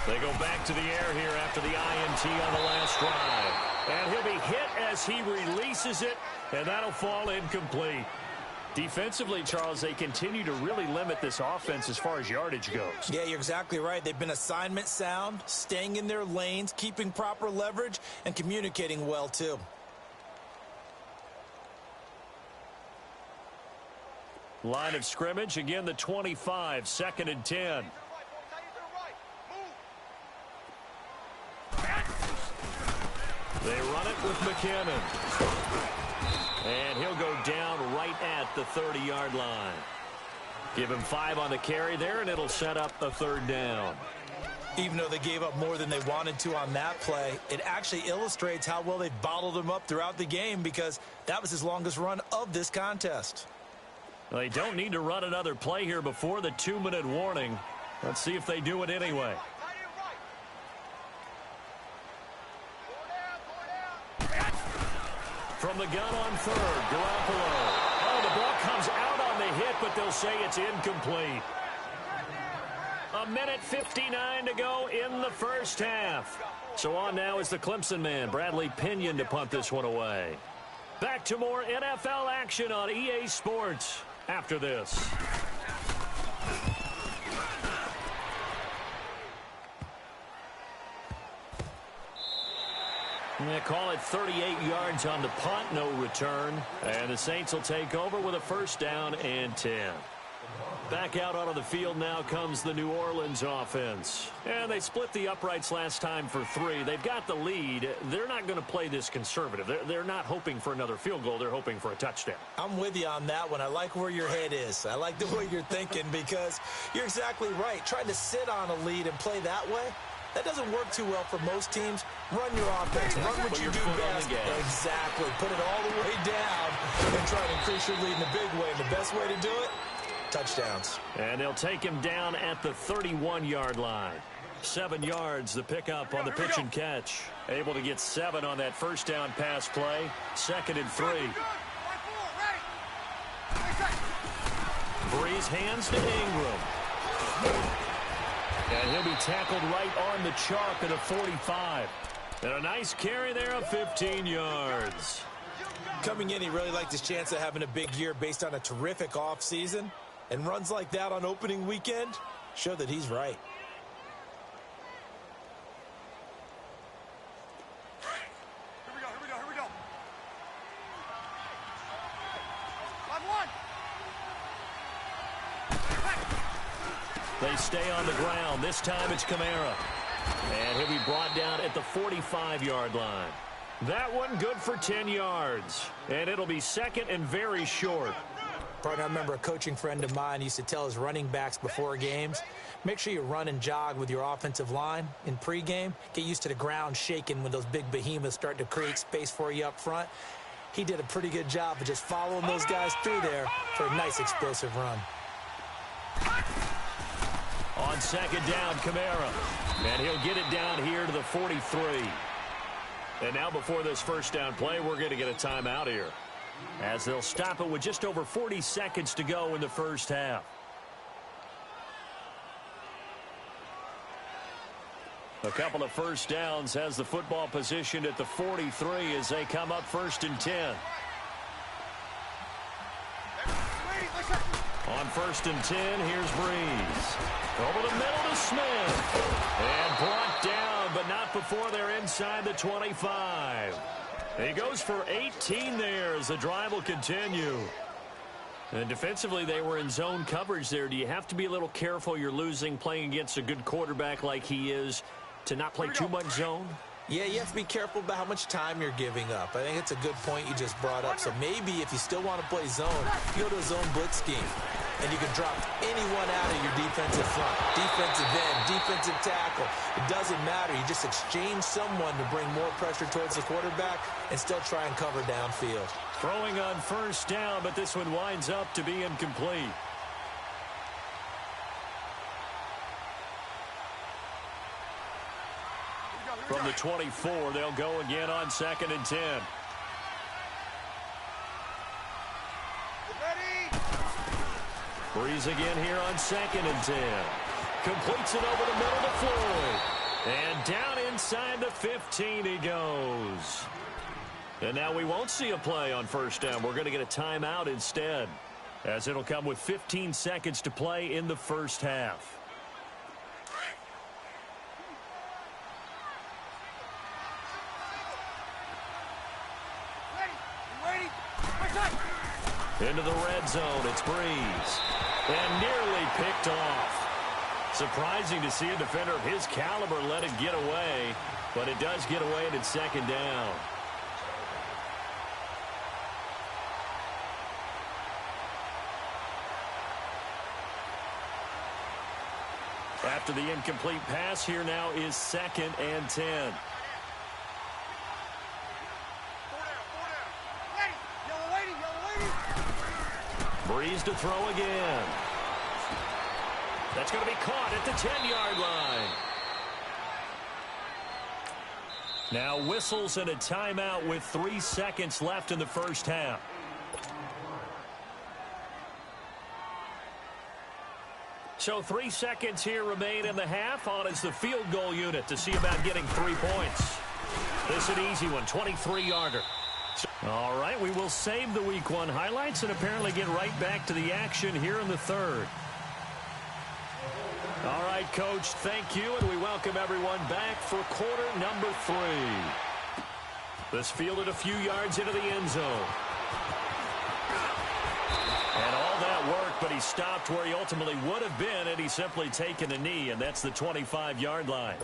They go back to the air here after the INT on the last drive. And he'll be hit as he releases it, and that'll fall incomplete. Defensively, Charles, they continue to really limit this offense as far as yardage goes. Yeah, you're exactly right. They've been assignment sound, staying in their lanes, keeping proper leverage, and communicating well, too. Line of scrimmage, again, the 25, 2nd and 10. They run it with McKinnon. And he'll go down right at the 30-yard line. Give him 5 on the carry there, and it'll set up a third down. Even though they gave up more than they wanted to on that play, it actually illustrates how well they bottled him up throughout the game, because that was his longest run of this contest. Well, they don't need to run another play here before the 2-minute warning. Let's see if they do it anyway. From the gun on third, Garoppolo. Oh, the ball comes out on the hit, but they'll say it's incomplete. 1:59 to go in the first half. So on now is the Clemson man, Bradley Pinion, to punt this one away. Back to more NFL action on EA Sports after this. They call it 38 yards on the punt, no return. And the Saints will take over with a first down and 10. Back out onto the field now comes the New Orleans offense. And they split the uprights last time for 3. They've got the lead. They're not going to play this conservative. They're not hoping for another field goal. They're hoping for a touchdown. I'm with you on that one. I like where your head is. I like the way you're thinking, because you're exactly right. Trying to sit on a lead and play that way, that doesn't work too well for most teams. Run your offense. Run what you do best. Exactly. Put it all the way down and try to increase your lead in a big way. And the best way to do it, touchdowns. And they'll take him down at the 31-yard line. 7 yards, the pickup on the pitch and catch. Able to get 7 on that first down pass play. 2nd and 3. Breeze hands to Ingram. And he'll be tackled right on the chalk at a 45. And a nice carry there of 15 yards. Coming in, he really liked his chance of having a big year based on a terrific offseason. And runs like that on opening weekend show that he's right. Here we go. Line 1. They stay on the ground. This time it's Kamara. And he'll be brought down at the 45-yard line. That one good for 10 yards. And it'll be 2nd and very short. Partner, I remember a coaching friend of mine used to tell his running backs before games, make sure you run and jog with your offensive line in pregame. Get used to the ground shaking when those big behemoths start to create space for you up front. He did a pretty good job of just following those guys through there for a nice explosive run. On second down, Kamara. And he'll get it down here to the 43. And now before this first down play, we're going to get a timeout here, as they'll stop it with just over 40 seconds to go in the first half. A couple of first downs, has the football positioned at the 43 as they come up 1st and 10. On 1st and 10, here's Breeze. Over the middle to Smith. And brought down, but not before they're inside the 25. He goes for 18 there as the drive will continue. And defensively, they were in zone coverage there. Do you have to be a little careful you're losing playing against a good quarterback like he is to not play too much zone? Yeah, you have to be careful about how much time you're giving up. I think it's a good point you just brought up. So maybe if you still want to play zone, you go to a zone blitz scheme. And you can drop anyone out of your defensive front, defensive end, defensive tackle. It doesn't matter. You just exchange someone to bring more pressure towards the quarterback and still try and cover downfield. Throwing on 1st down, but this one winds up to be incomplete. From the 24, they'll go again on 2nd and 10. Breeze again here on 2nd and 10. Completes it over the middle to Floyd. And down inside the 15 he goes. And now we won't see a play on 1st down. We're going to get a timeout instead, as it'll come with 15 seconds to play in the first half. Into the red zone, it's Breeze. And nearly picked off. Surprising to see a defender of his caliber let it get away, but it does get away and it's 2nd down. After the incomplete pass, here now is 2nd and 10. Breeze to throw again. That's going to be caught at the 10-yard line. Now whistles and a timeout with 3 seconds left in the first half. So 3 seconds here remain in the half. On is the field goal unit to see about getting 3 points. This is an easy one, 23-yarder. All right, we will save the Week 1 highlights and apparently get right back to the action here in the third. All right, Coach, thank you, and we welcome everyone back for quarter number 3. This fielded a few yards into the end zone. And all that work, but he stopped where he ultimately would have been had he simply taken a knee, and that's the 25-yard line.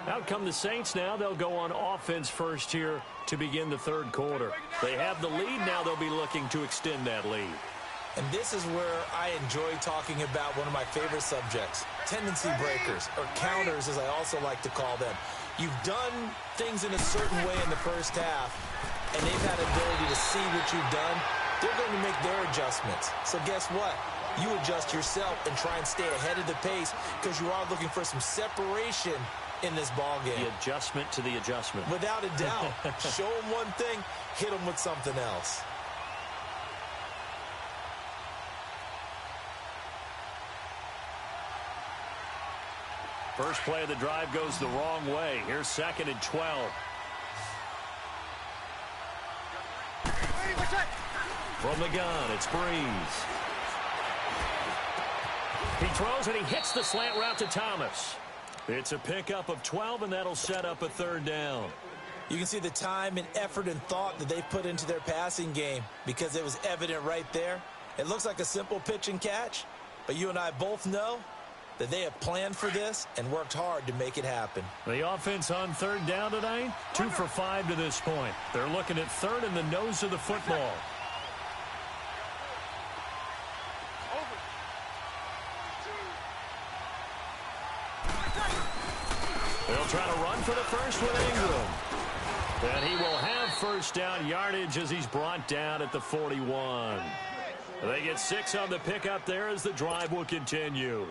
Out come the Saints now. They'll go on offense first here to begin the third quarter. They have the lead. Now they'll be looking to extend that lead. And this is where I enjoy talking about one of my favorite subjects, tendency breakers, or counters as I also like to call them. You've done things in a certain way in the first half, and they've had the ability to see what you've done. They're going to make their adjustments. So guess what? You adjust yourself and try and stay ahead of the pace because you are looking for some separation in this ball game. The adjustment to the adjustment. Without a doubt. Show them one thing, hit them with something else. First play of the drive goes the wrong way. Here's 2nd and 12. From the gun, it's Breeze. He throws and he hits the slant route to Thomas. It's a pickup of 12, and that'll set up a 3rd down. You can see the time and effort and thought that they put into their passing game because it was evident right there. It looks like a simple pitch and catch, but you and I both know that they have planned for this and worked hard to make it happen. The offense on 3rd down tonight, 2 for 5 to this point. They're looking at 3rd in the nose of the football. They'll try to run for the first with Ingram. And he will have first down yardage as he's brought down at the 41. They get 6 on the pickup there as the drive will continue.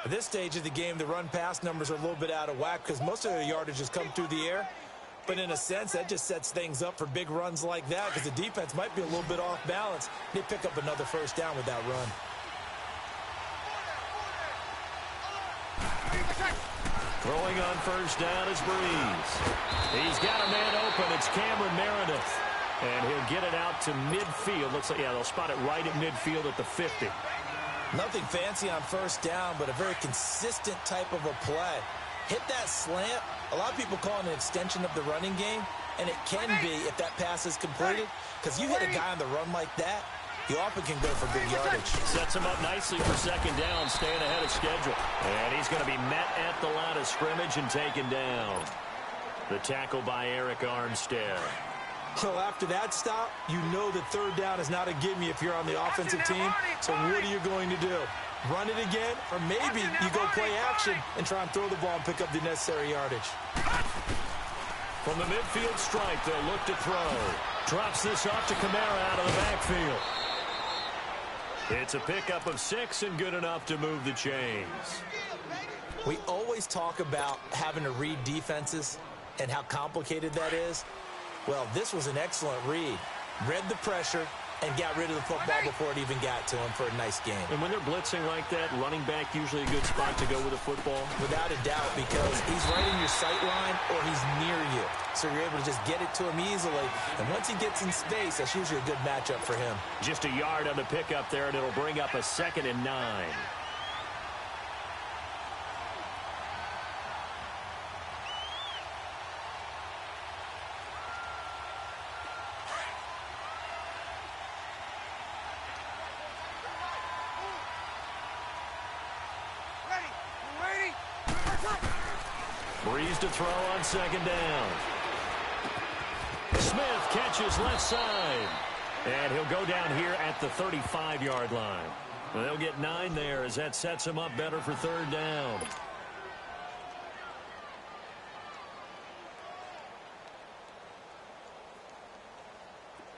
At this stage of the game, the run-pass numbers are a little bit out of whack because most of their yardage has come through the air. But in a sense, that just sets things up for big runs like that because the defense might be a little bit off balance. They pick up another first down with that run. Throwing on first down is Breeze. He's got a man open. It's Cameron Meredith. And he'll get it out to midfield. Looks like, yeah, they'll spot it right at midfield at the 50. Nothing fancy on first down, but a very consistent type of a play. Hit that slant. A lot of people call it an extension of the running game, and it can be if that pass is completed, because you hit a guy on the run like that, he often can go for big yardage. Sets him up nicely for second down, staying ahead of schedule. And he's going to be met at the line of scrimmage and taken down. The tackle by Eric Armstead. Well, after that stop, you know that third down is not a gimme if you're on the offensive team. So what are you going to do? Run it again? Or maybe you go play action and try and throw the ball and pick up the necessary yardage. From the midfield stripe, they'll look to throw. Drops this off to Kamara out of the backfield. It's a pickup of 6 and good enough to move the chains. We always talk about having to read defenses and how complicated that is. Well, this was an excellent read. Read the pressure and got rid of the football before it even got to him for a nice game. And when they're blitzing like that, running back usually a good spot to go with a football? Without a doubt, because he's right in your sight line or he's near you. So you're able to just get it to him easily. And once he gets in space, that's usually a good matchup for him. Just a yard on the pickup there, and it'll bring up a 2nd and 9. Breeze to throw on second down. Smith catches left side. And he'll go down here at the 35-yard line. And they'll get 9 there as that sets him up better for third down.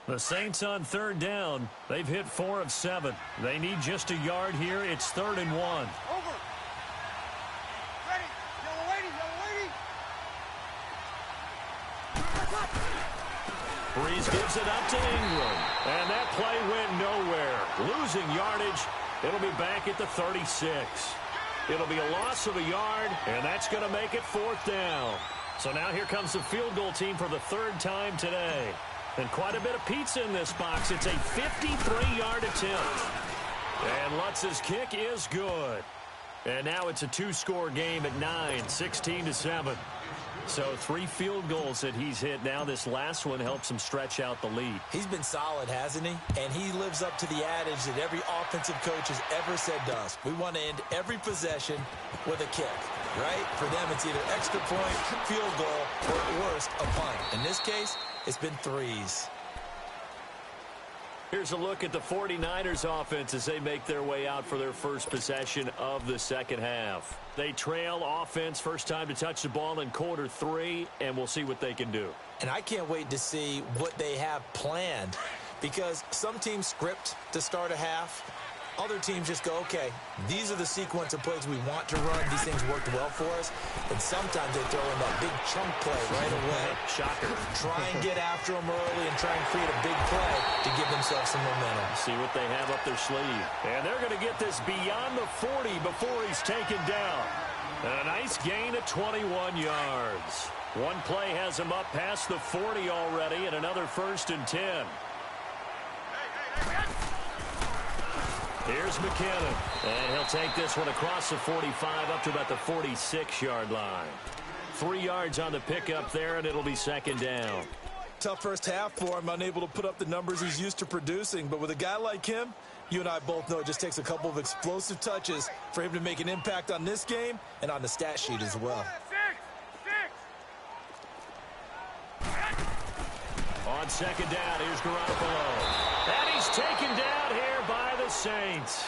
The Saints on third down. They've hit 4 of 7. They need just a yard here. It's 3rd and 1. Over. Ready. Yellow lady. Breeze gives it up to Ingram. And that play went nowhere. Losing yardage. It'll be back at the 36. It'll be a loss of a yard, and that's going to make it 4th down. So now here comes the field goal team for the 3rd time today. And quite a bit of pizza in this box. It's a 53-yard attempt. And Lutz's kick is good. And now it's a 2-score game at 9, 16-7. So 3 field goals that he's hit now. This last one helps him stretch out the lead. He's been solid, hasn't he? And he lives up to the adage that every offensive coach has ever said to us. We want to end every possession with a kick, right? For them, it's either extra point, field goal, or at worst, a punt. In this case, it's been 3s. Here's a look at the 49ers offense as they make their way out for their first possession of the second half. They trail offense, first time to touch the ball in quarter 3, and we'll see what they can do. And I can't wait to see what they have planned, because some teams script to start a half. Other teams just go, okay, these are the sequence of plays we want to run. These things worked well for us. And sometimes they throw in that big chunk play right away. Shocker. Try and get after them early and try and create a big play to give themselves some momentum. See what they have up their sleeve. And they're going to get this beyond the 40 before he's taken down. And a nice gain of 21 yards. One play has him up past the 40 already, and another 1st and 10. Here's McKinnon, and he'll take this one across the 45 up to about the 46-yard line. 3 yards on the pickup there, and it'll be 2nd down. Tough first half for him, unable to put up the numbers he's used to producing. But with a guy like him, you and I both know it just takes a couple of explosive touches for him to make an impact on this game and on the stat sheet as well. On 2nd down, here's Garoppolo. And he's taken down here by the Saints.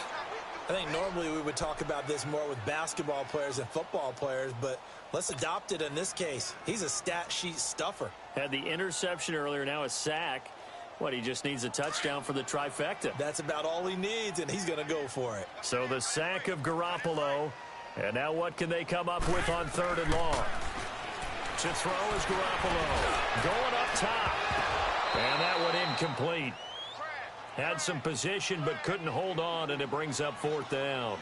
I think normally we would talk about this more with basketball players and football players, but let's adopt it in this case. He's a stat sheet stuffer. Had the interception earlier, now a sack. What, he just needs a touchdown for the trifecta. That's about all he needs, and he's going to go for it. So the sack of Garoppolo. And now what can they come up with on 3rd and long? To throw is Garoppolo. Going up top. And that one incomplete. Had some position but couldn't hold on, and it brings up 4th down.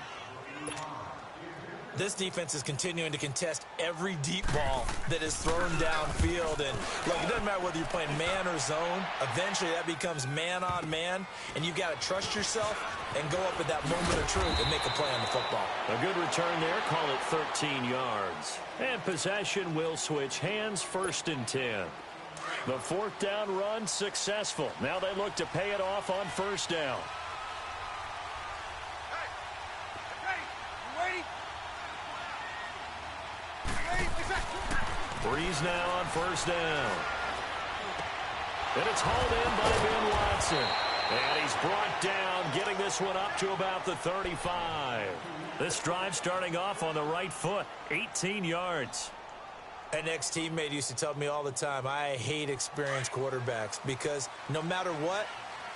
This defense is continuing to contest every deep ball that is thrown downfield. And, look, it doesn't matter whether you're playing man or zone. Eventually, that becomes man-on-man, and you've got to trust yourself and go up at that moment of truth and make a play on the football. A good return there. Call it 13 yards. And possession will switch hands, 1st and 10. The 4th down run successful. Now they look to pay it off on 1st down. Breeze now on 1st down. And it's hauled in by Ben Watson. And he's brought down, getting this one up to about the 35. This drive starting off on the right foot, 18 yards. An ex-teammate used to tell me all the time, I hate experienced quarterbacks because no matter what,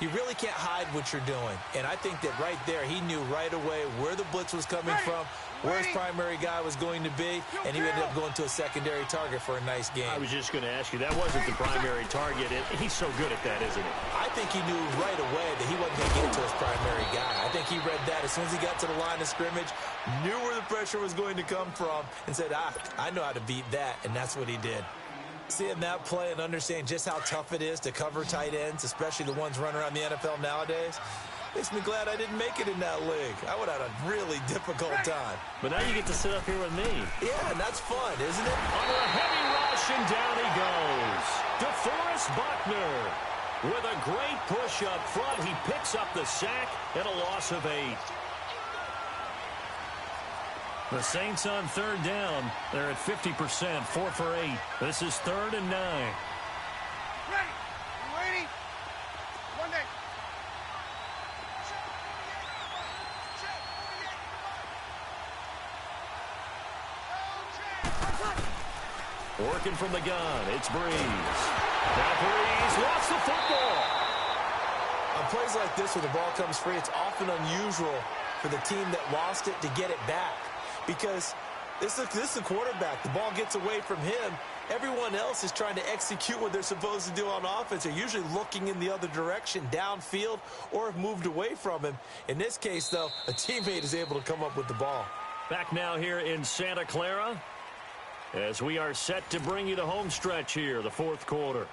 you really can't hide what you're doing. And I think that right there, he knew right away where the blitz was coming from, where his primary guy was going to be, and he ended up going to a secondary target for a nice game. I was just going to ask you, that wasn't the primary target. He's so good at that, isn't he? I think he knew right away that he wasn't going to get to his primary guy. I think he read that as soon as he got to the line of scrimmage, knew where the pressure was going to come from, and said, I know how to beat that, and that's what he did. Seeing that play and understanding just how tough it is to cover tight ends, especially the ones running around the NFL nowadays, makes me glad I didn't make it in that league. I would have had a really difficult time. But now you get to sit up here with me. Yeah, and that's fun, isn't it? Under a heavy rush, and down he goes. DeForest Buckner with a great push up front. He picks up the sack and a loss of 8. The Saints on 3rd down. They're at 50%, 4 for 8. This is 3rd and 9. Ready? You ready? One day. Working from the gun, it's Breeze. Now Breeze lost the football. On plays like this where the ball comes free, it's often unusual for the team that lost it to get it back. Because this is a quarterback. The ball gets away from him. Everyone else is trying to execute what they're supposed to do on offense. They're usually looking in the other direction, downfield, or have moved away from him. In this case, though, a teammate is able to come up with the ball. Back now here in Santa Clara as we are set to bring you the home stretch here, the 4th quarter.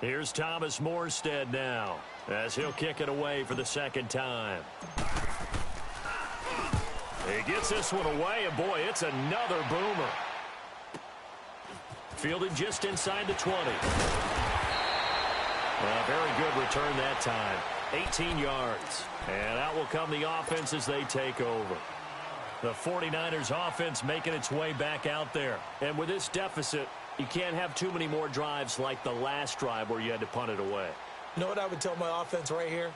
Here's Thomas Morstead now as he'll kick it away for the 2nd time. He gets this one away, and boy, it's another boomer. Fielded just inside the 20. Well, very good return that time. 18 yards. And out will come the offense as they take over. The 49ers offense making its way back out there. And with this deficit, you can't have too many more drives like the last drive where you had to punt it away. You know what I would tell my offense right here?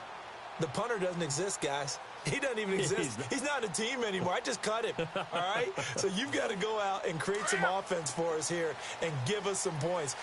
The punter doesn't exist, guys. He doesn't even exist. He's not a team anymore. I just cut him, all right? So you've got to go out and create some offense for us here and give us some points.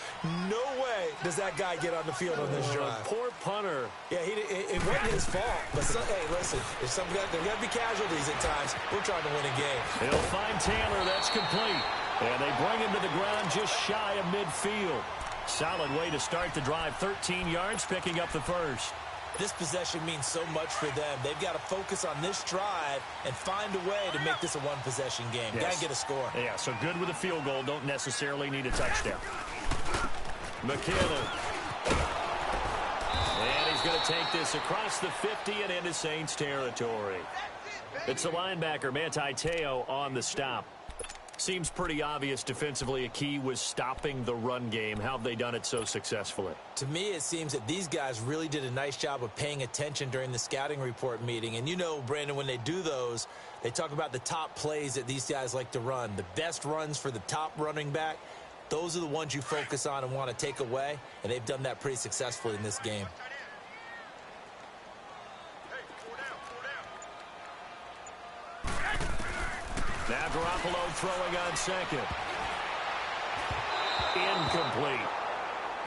No way does that guy get on the field on this drive. Poor punter. Yeah, it wasn't his fault. But, hey, listen, there's got to be casualties at times. We're trying to win a game. He'll find Taylor. That's complete. And they bring him to the ground just shy of midfield. Solid way to start the drive. 13 yards, picking up the first. This possession means so much for them. They've got to focus on this drive and find a way to make this a one-possession game. Yes. Got to get a score. Yeah, so good with a field goal. Don't necessarily need a touchdown. McKinnon. And he's going to take this across the 50 and into Saints territory. It's the linebacker, Manti Te'o, on the stop. Seems pretty obvious defensively a key was stopping the run game. How have they done it so successfully? To me, it seems that these guys really did a nice job of paying attention during the scouting report meeting. And you know, Brandon, when they do those, they talk about the top plays that these guys like to run. The best runs for the top running back, those are the ones you focus on and want to take away. And they've done that pretty successfully in this game. Now Garoppolo throwing on second. Incomplete.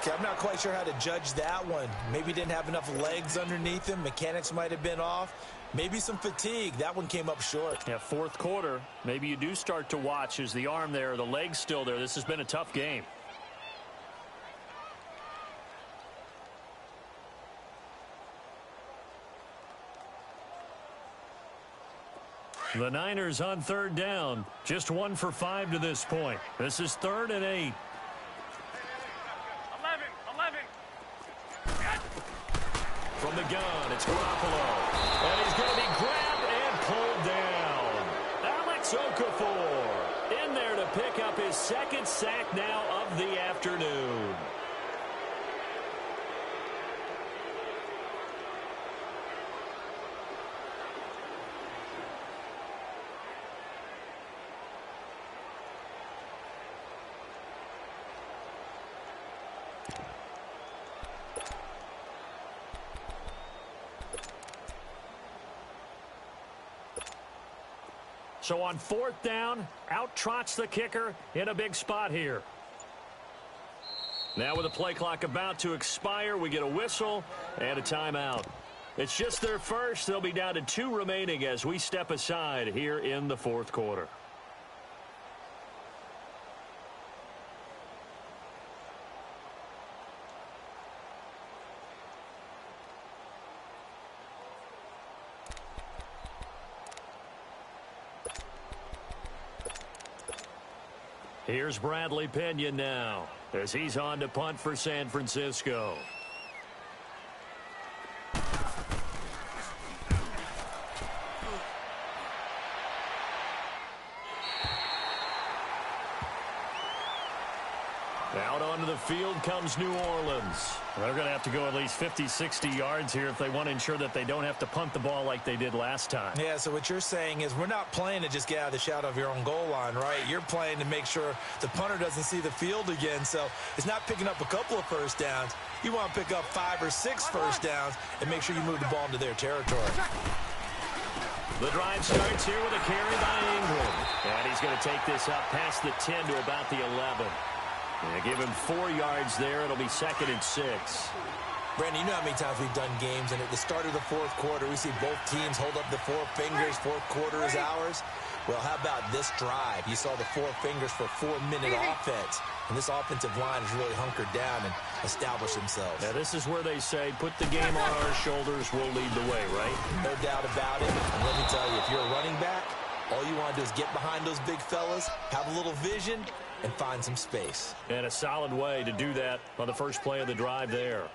Okay, I'm not quite sure how to judge that one. Maybe didn't have enough legs underneath him. Mechanics might have been off. Maybe some fatigue. That one came up short. Yeah, fourth quarter. Maybe you do start to watch. Is the arm there, the leg's still there? This has been a tough game. The Niners on third down. Just 1 for 5 to this point. This is 3rd and 8. 11. From the gun, it's Garoppolo. And he's going to be grabbed and pulled down. Alex Okafor in there to pick up his second sack now of the afternoon. So on 4th down, out trots the kicker in a big spot here. Now with the play clock about to expire, we get a whistle and a timeout. It's just their first. They'll be down to 2 remaining as we step aside here in the 4th quarter. Here's Bradley Pinion now as he's on to punt for San Francisco. Out onto the field comes New Orleans. They're going to have to go at least 50, 60 yards here if they want to ensure that they don't have to punt the ball like they did last time. Yeah, so what you're saying is we're not playing to just get out of the shadow of your own goal line, right? You're playing to make sure the punter doesn't see the field again. So it's not picking up a couple of first downs. You want to pick up 5 or 6 first downs and make sure you move the ball into their territory. The drive starts here with a carry by Ingram. And he's going to take this up past the 10 to about the 11. And give him 4 yards there. It'll be 2nd and 6. Brandon, you know how many times we've done games, and at the start of the 4th quarter, we see both teams hold up the 4 fingers. 4th quarter is ours. Well, how about this drive? You saw the 4 fingers for 4-minute offense, and this offensive line has really hunkered down and established themselves. Now, this is where they say, put the game on our shoulders, we'll lead the way, right? No doubt about it. And let me tell you, if you're a running back, all you want to do is get behind those big fellas, have a little vision, and find some space. And a solid way to do that on the first play of the drive there.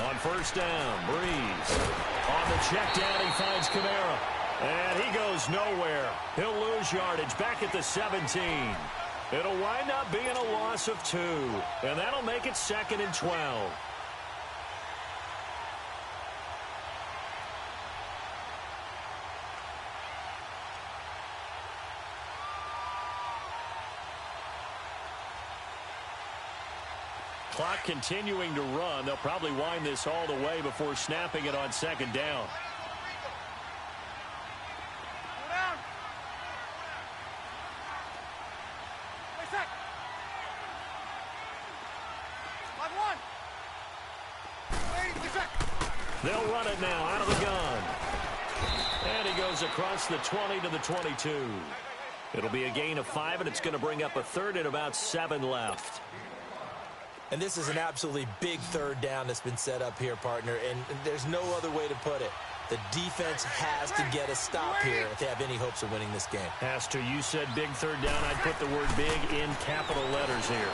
On first down, Breeze. On the check down, he finds Kamara. And he goes nowhere. He'll lose yardage back at the 17. It'll wind up being a loss of 2. And that'll make it 2nd and 12. Clock continuing to run. They'll probably wind this all the way before snapping it on 2nd down. They'll run it now out of the gun. And he goes across the 20 to the 22. It'll be a gain of 5, and it's going to bring up a 3rd and about 7 left. And this is an absolutely big 3rd down that's been set up here, partner, and there's no other way to put it. The defense has to get a stop here if they have any hopes of winning this game. Has to. You said big 3rd down. I'd put the word big in capital letters here.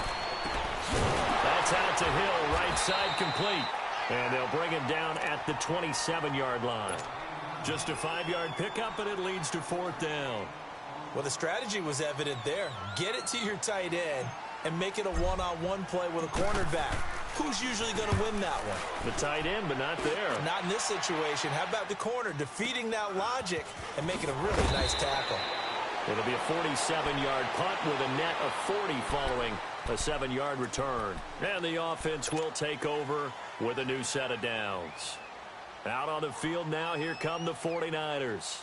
That's out to Hill, right side complete. And they'll bring him down at the 27-yard line. Just a 5-yard pickup, and it leads to 4th down. Well, the strategy was evident there. Get it to your tight end and make it a one-on-one play with a cornerback. Who's usually going to win that one? The tight end, but not there. Not in this situation. How about the corner defeating that logic and making a really nice tackle? It'll be a 47-yard punt with a net of 40 following a 7-yard return. And the offense will take over with a new set of downs. Out on the field now, here come the 49ers.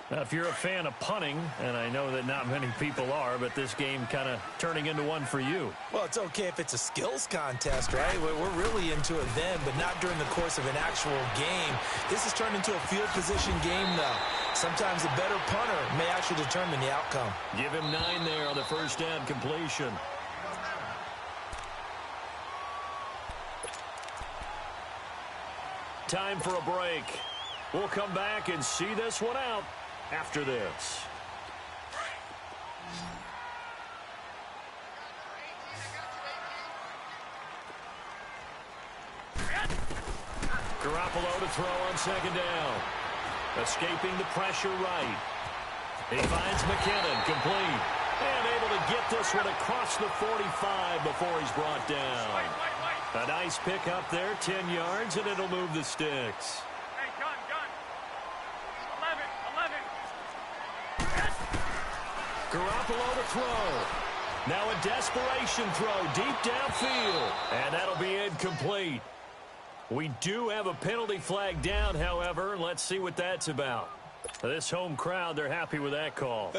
Now, if you're a fan of punting, and I know that not many people are, but this game kind of turning into one for you. Well, it's okay if it's a skills contest, right? We're really into it then, but not during the course of an actual game. This has turned into a field position game, though. Sometimes a better punter may actually determine the outcome. Give him 9 there on the first down completion. Time for a break. We'll come back and see this one out after this. Garoppolo to throw on 2nd down. Escaping the pressure right. He finds McKinnon, complete. And able to get this one across the 45 before he's brought down. A nice pick up there, 10 yards, and it'll move the sticks. Hey, gun. 11. Garoppolo to throw. Now a desperation throw deep downfield. And that'll be incomplete. We do have a penalty flag down, however. Let's see what that's about. This home crowd, they're happy with that call.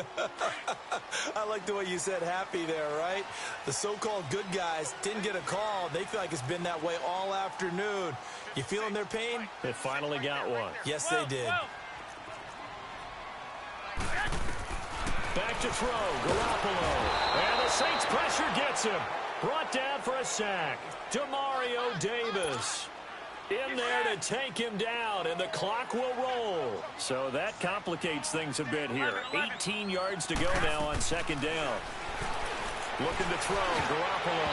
I like the way you said happy there, right? The so-called good guys didn't get a call. They feel like it's been that way all afternoon. You feeling their pain? They finally got one. Yes, they did. Back to throw, Garoppolo. And the Saints pressure gets him. Brought down for a sack. Demario Davis in there to take him down, and the clock will roll. So that complicates things a bit here. 18 yards to go now on 2nd down. Looking to throw, Garoppolo.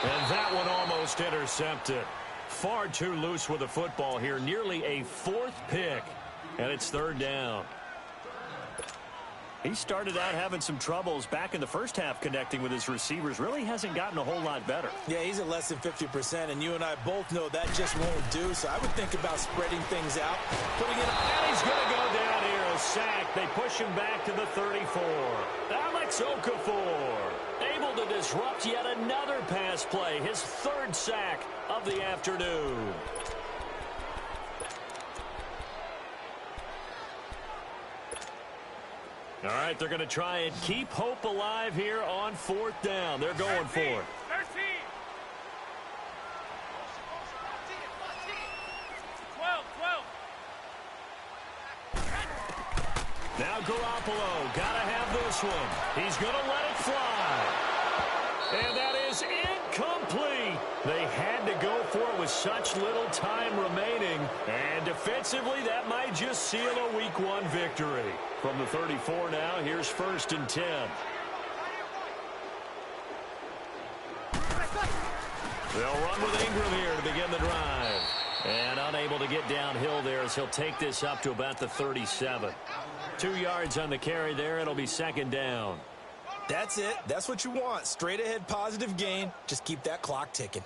And that one almost intercepted. Far too loose with the football here. Nearly a 4th pick, and it's 3rd down. He started out having some troubles back in the first half connecting with his receivers. Really hasn't gotten a whole lot better. Yeah, he's at less than 50%, and you and I both know that just won't do. So I would think about spreading things out, putting it on. And he's going to go down here, a sack. They push him back to the 34. Alex Okafor able to disrupt yet another pass play. His 3rd sack of the afternoon. All right, they're going to try and keep hope alive here on 4th down. They're going for it. 13. 12. Now Garoppolo, got to have this one. He's going to let it fly. And that is incomplete. They had to go for it with such little time remaining. And defensively, that might just seal a Week 1 victory. From the 34 now, here's 1st and 10. They'll run with Ingram here to begin the drive. And unable to get downhill there as he'll take this up to about the 37. 2 yards on the carry there. It'll be second down. That's it. That's what you want. Straight ahead positive gain. Just keep that clock ticking.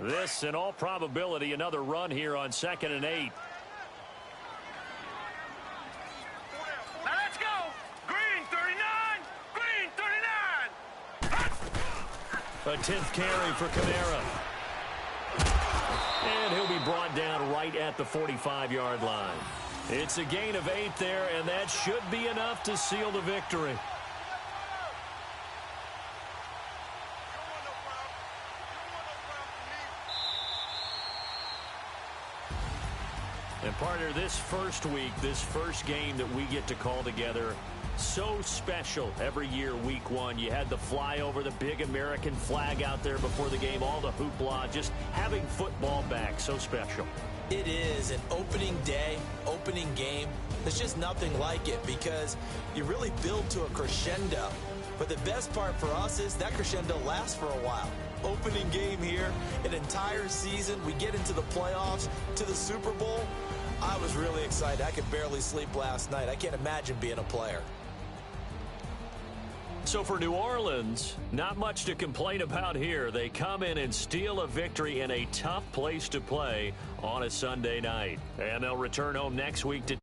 This, in all probability, another run here on 2nd and 8. Now let's go. Green 39. Green 39. A 10th carry for Kamara. And he'll be brought down right at the 45-yard line. It's a gain of 8 there, and that should be enough to seal the victory. And partner, this first week, this first game that we get to call together, so special every year, week 1. You had the flyover, the big American flag out there before the game, all the hoopla, just having football back, so special. It is an opening day, opening game. There's just nothing like it because you really build to a crescendo. But the best part for us is that crescendo lasts for a while. Opening game here, an entire season. We get into the playoffs, to the Super Bowl. I was really excited. I could barely sleep last night. I can't imagine being a player. So for New Orleans, not much to complain about here. They come in and steal a victory in a tough place to play on a Sunday night. And they'll return home next week to